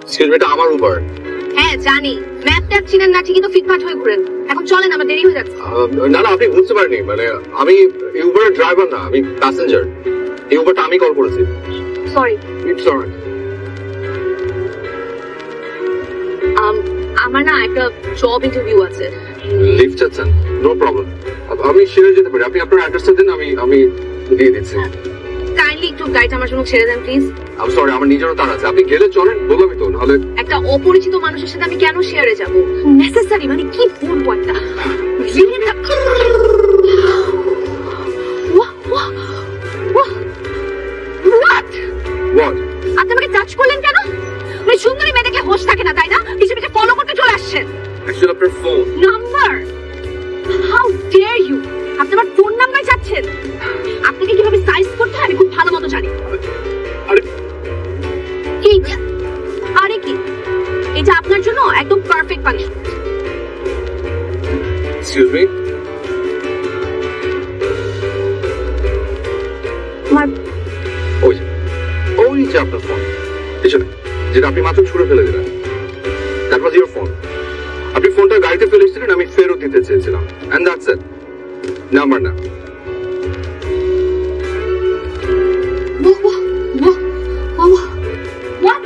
Excuse me, এটা আমার Uber. হ্যাঁ জানি, ম্যাপ ট্যাপ চিনেন না, ঠিকই তো ফিটফাট হয়ে ঘুরেন। এখন চলেন, আমার দেরি হয়ে যাচ্ছে। না না, আপনি বুঝতে পারেননি, মানে আমি এই উবারের ড্রাইভার না, আমি প্যাসেঞ্জার। এই উবারটা আমি কল করেছি। সরি। It's alright. আমার না একটা জব ইন্টারভিউ আছে। লিফট চাচ্ছেন? নো প্রবলেম, আমি শেয়ারে যেতে পারি। আপনি আপনার অ্যাড্রেসটা দিন, আমি দিয়ে দিচ্ছি। কাইন্ডলি একটু গাড়িটা আমার জন্য ছেড়ে দেন প্লিজ। আমি সরি, আমার নিজেরও তার আছে। আপনি গেলে চলেন, বললামই তো, নাহলে একটা অপরিচিত মানুষের সাথে আমি কেন শেয়ারে যাব? নেসেসারি মানে কি বলবো একটা Really না- Wha- wha- wha- What? What? আপনি আমাকে টাচ করলেন কেন? ওই সুন্দরী মেয়ে দেখে হোশ থাকে না তাই না? পিছে পিছে ফলো করতে চলে আসছেন। অ্যাকচুয়ালি আপনার phone. Number? How dare you! আপনি আমার ফোন নাম্বার চাচ্ছেন? আপনাকে কিভাবে সাইজ করতে হয় আমি খুব ভালো মতো জানি। আরে কি? আরে কি? এটা আপনার জন্য একদম পারফেক্ট পানিশমেন্ট। এক্সকিউজ মি, আমার ওই যে আপনার ফোন পিছনে, যেটা আপনি মাত্র ছুঁড়ে ফেলে দিলেন। That was your phone. আপনি ফোনটা গাড়িতে ফেলে এসেছিলেন, আমি ফেরত দিতে চেয়েছিলাম। And that's it. নাম্বার না। হোয়াট?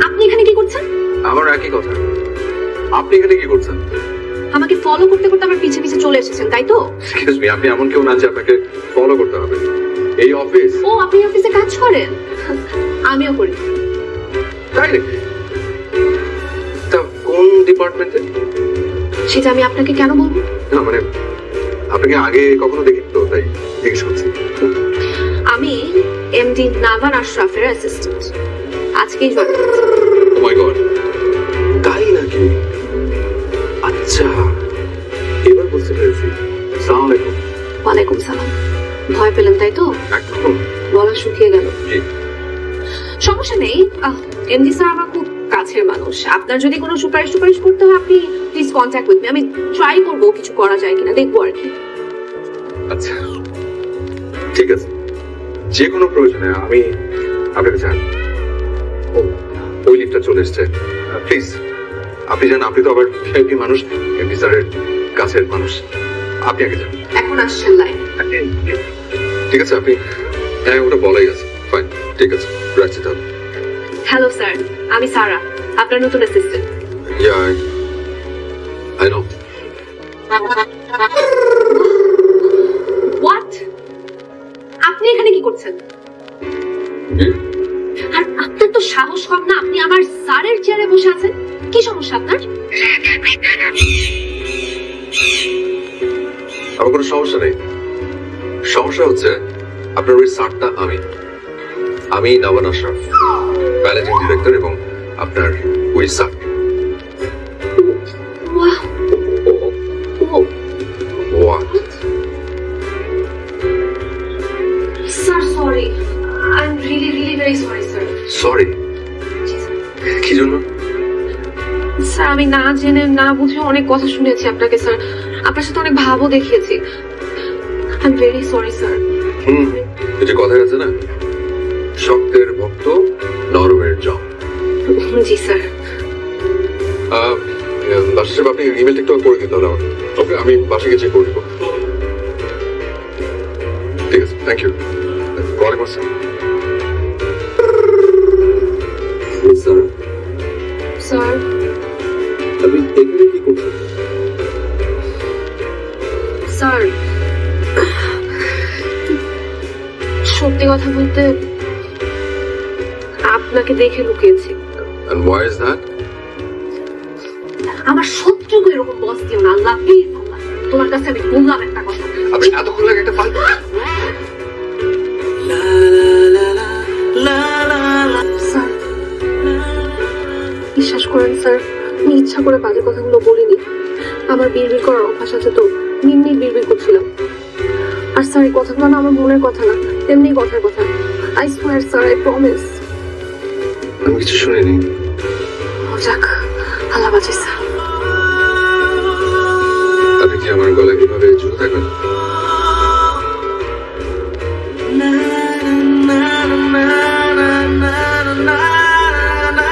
আপনি এখানে কি করছেন? আমার একই কথা। আপনি এখানে কি করছেন? আমাকে ফলো করতে করতে আমার পিছে পিছে চলে এসেছেন তাই তো? এক্সকিউজ মি, আপনি এমন কেউ না যে আপনাকে ফলো করতে হবে। এই অফিস। ও, আপনি অফিসে কাজ করেন? আমিও করি। তাই নাকি? তা কোন ডিপার্টমেন্টে? সেটা আমি আপনাকে কেন বলবো? না মানে আপনাকে আগে কখনো দেখি তো, তাই জিজ্ঞেস করছি। আমি এমডি নাভান আশরাফের অ্যাসিস্ট্যান্ট। আজকেই জয়েন করেছি। ও মাই গড, তাই নাকি? আচ্ছা, এবার বুঝতে পেরেছি। আসসালামু আলাইকুম। ওয়ালাইকুম সালাম। ভয় পেলেন তাই তো? একদম। গলা শুকিয়ে গেল। জি। সমস্যা নেই, এমডি স্যার আমার খুব কাছের মানুষ। আপনার যদি কোনো সুপারিশ টুপারিশ করতে হয় আপনি প্লিজ কন্ট্যাক্ট উইথ মি। আমি ট্রাই করবো কিছু করা যায় কিনা, দেখবো আর কি। আচ্ছা ঠিক আছে, যে কোনো প্রয়োজনে আমি আপনাকে চাই। ওই লিফটটা চলে এসছে, প্লিজ আপনি যান। আপনি তো আবার ভিআইপি মানুষ, এমডি স্যারের কাছের মানুষ, আপনি আগে যান। এখন আসছেন লাইন। ঠিক আছে, আপনি হ্যাঁ ওটা বলাই আছে। ফাইন, ঠিক আছে, রাখছি তাহলে। হ্যালো স্যার, আমি সারা, আপনার নতুন assistant. Yeah, I know. What? আপনি এখানে কি করছেন? আর আপনার তো সাহস কম না, আপনি আমার স্যারের চেয়ারে বসে আছেন। কি সমস্যা আপনার? আমার কোনো সমস্যা নেই। সমস্যা হচ্ছে আপনার ওই স্যারটা আমি নাভান আশরাফ, ম্যানেজিং ডিরেক্টর, এবং আপনার ওই sir. What? Sir sorry, I am really very sorry sir. Sorry? কি জন্য? স্যার আমি না জেনে না বুঝে অনেক কথা শুনেছি আপনাকে স্যার, আপনার সাথে অনেক ভাবও দেখিয়েছি। I am very sorry sir. এই যে কথায় আছে না, শক্তের ভক্ত নরমের জম। জি স্যার। বাসা আপনি ইমেলটা একটু করে দিতে হবে আমাকে। ওকে, আমি বাসা গিয়ে চেক করে দিব। ঠিক আছে, থ্যাংক ইউ। ওয়ালাইকুম আসসালাম। স্যার, স্যার আপনি এখানে কি করছেন? স্যার সত্যি কথা বলতে আপনাকে দেখে লুকিয়েছি। And why is that? আমার শত্রুকে এরকম বস দিও না আল্লাহ, প্লিজ আল্লাহ। তোমার কাছে আমি বললাম একটা কথা। আপনি এতক্ষণ লাগে একটা ফাইল। স্যার বিশ্বাস করেন স্যার, আমি ইচ্ছা করে বাজে কথাগুলো বলিনি। আমার বিড়বিড় করার অভ্যাস আছে তো, এমনি বিড়বিড় করছিলাম। আর স্যার এই কথাগুলো না আমার মনের কথা না, এমনি কথার কথা। I swear sir, I promise. আমি কিছু শুনিনি। যাক, আল্লাহ বাঁচাইছে। আপনি কি আমার গলায় কিভাবে জুড়ে থাকবেন? na na na na na na na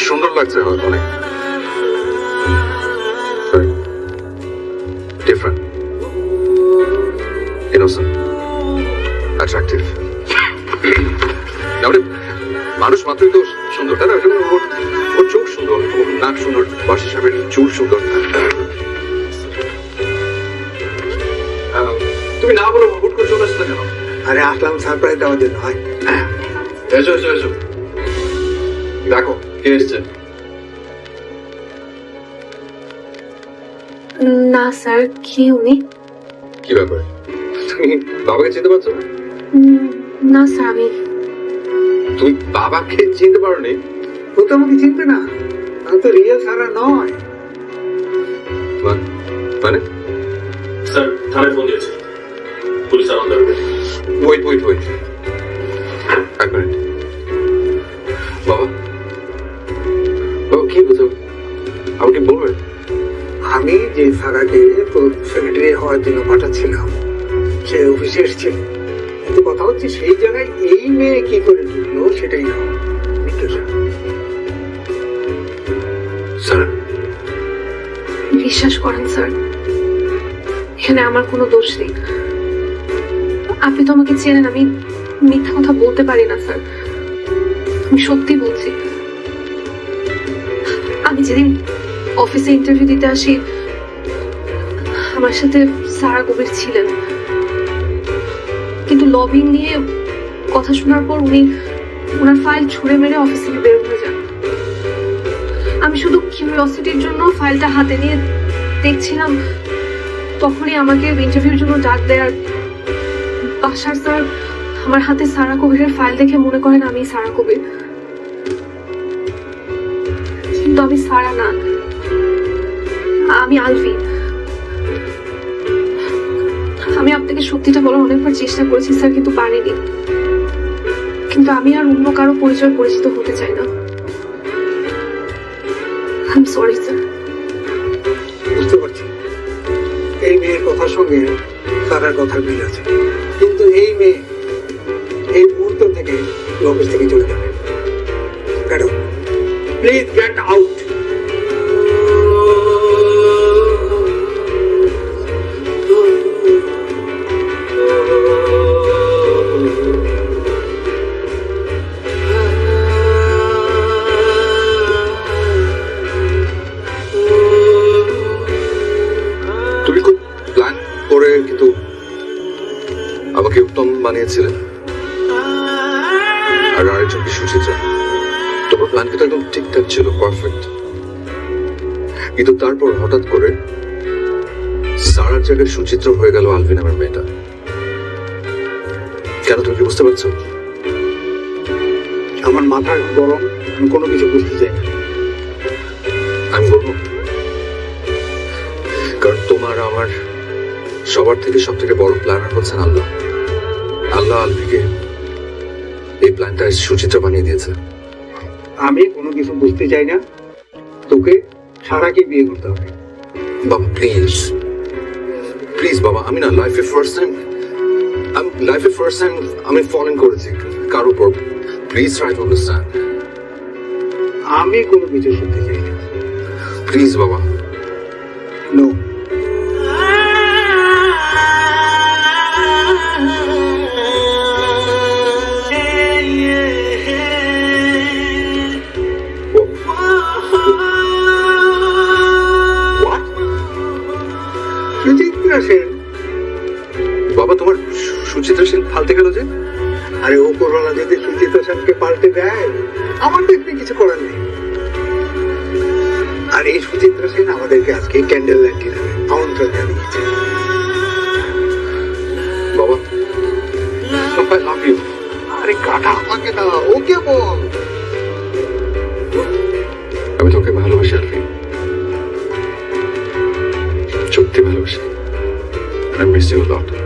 সুন্দর লাগছে অনেক ডিফারেন্ট ইনোসেন্ট অ্যাট্রাকটিভ মানুষ মাত্রই তো সুন্দর তাই না ওর চোখ সুন্দর ওর নাক সুন্দর বাসা সাহেবের চুল সুন্দর তুমি না বলো হুট করে চলে আসলে কেন আরে আসলাম সারপ্রাইজ দেওয়ার জন্য হয় এসো এসো এসো দেখো কে এসছে না স্যার কি উনি কি ব্যাপার তুমি বাবাকে চিনতে পারছো না না স্যার আমি তুমি বাবাকে চিনতে পারো নি ও তো আমাকে চিনবে না আমি তো রিয়েল সারা নয় মানে স্যার থানায় ফোন দিয়েছে পুলিশ আর অন্দার ওয়েট ওয়েট ওয়েট এক মিনিট বাবা বাবা কি বলছো আমাকে বলবেন আমি যে সারাকে তোর সেক্রেটারি হওয়ার জন্য পাঠাচ্ছিলাম সে অফিসে এসেছিল কিন্তু কথা হচ্ছে সেই জায়গায় এই মেয়ে কি করে ঢুকলো সেটাই না স্যার বিশ্বাস করেন স্যার এখানে আমার কোনো দোষ নেই আপনি তো আমাকে চেনেন আমি মিথ্যা কথা বলতে পারি না স্যার আমি সত্যি বলছি আমি যেদিন অফিসে ইন্টারভিউ দিতে আসি আমার সাথে সারা কবির ছিলেন কিন্তু লবিং নিয়ে কথা শোনার পর উনি ওনার ফাইল ছুঁড়ে মেরে অফিস থেকে বের হয়ে যান আমি শুধু কিউরিওসিটির জন্য ফাইলটা হাতে নিয়ে দেখছিলাম তখনই আমাকে ইন্টারভিউর জন্য ডাক দেয় আর বাসার স্যার আমার হাতে সারা কবিরের ফাইল দেখে মনে করেন আমি সারা কবির কিন্তু আমি সারা না আমি আলভি আমি আপনাকে সত্যিটা বলার অনেকবার চেষ্টা করেছি স্যার কিন্তু পারিনি কিন্তু আমি আর অন্য কারো পরিচয় পরিচিত হতে চাই না আই এম সরি স্যার বুঝতে পারছি এই মেয়ের কথার সঙ্গে সারার কথার মিল আছে কিন্তু এই মেয়ে এই মুহূর্ত থেকে অফিস থেকে চলে যাবে ম্যাডাম প্লিজ গেট আউট তুমি খুব প্ল্যান করে কিন্তু আমাকে উত্তম বানিয়েছিলে আর আরেকজনকে সুচিত্রা তোমার প্ল্যান কিন্তু একদম ঠিকঠাক ছিল পারফেক্ট কিন্তু তারপর হঠাৎ করে সারার জায়গায় সুচিত্র হয়ে গেল আলভি নামের মেয়েটা কেন তুমি কি বুঝতে পারছো আমার মাথা গরম আমি কোনো কিছু বুঝতে চাই না আমি বলবো কারণ তোমার আমার সবার থেকে সব থেকে বড় প্ল্যানার হচ্ছেন আল্লাহ আল্লাহ আলভিকে এই প্ল্যানটা সুচিত্রা বানিয়ে দিয়েছে আমি কোনো কিছু বুঝতে চাই না তোকে সারাকে বিয়ে করতে হবে বাবা প্লিজ প্লিজ বাবা আমি না লাইফে ফার্স্ট টাইম আমি ফলো করেছি কার উপর প্লিজ ট্রাই টু আন্ডারস্ট্যান্ড আমি কোনো কিছু শুনতে চাই না প্লিজ বাবা নো সুচিত্রা সেন বাবা তোমার সুচিত্রা সেন ফালতে গেল যে আরে ও করোনা যদি সুচিত্রা সেনকে পাল্টে দেয় আমার তো এখানে কিছু করার নেই আর এই সুচিত্রা সেন আমাদেরকে আজকে ক্যান্ডেল লাইট ডিনারে আমন্ত্রণ জানিয়েছে বাবা আই লাভ ইউ আরে কাটা আমাকে না ওকে বল আমি তোকে ভালোবাসি আলফি সত্যি ভালোবাসি I miss you a lot.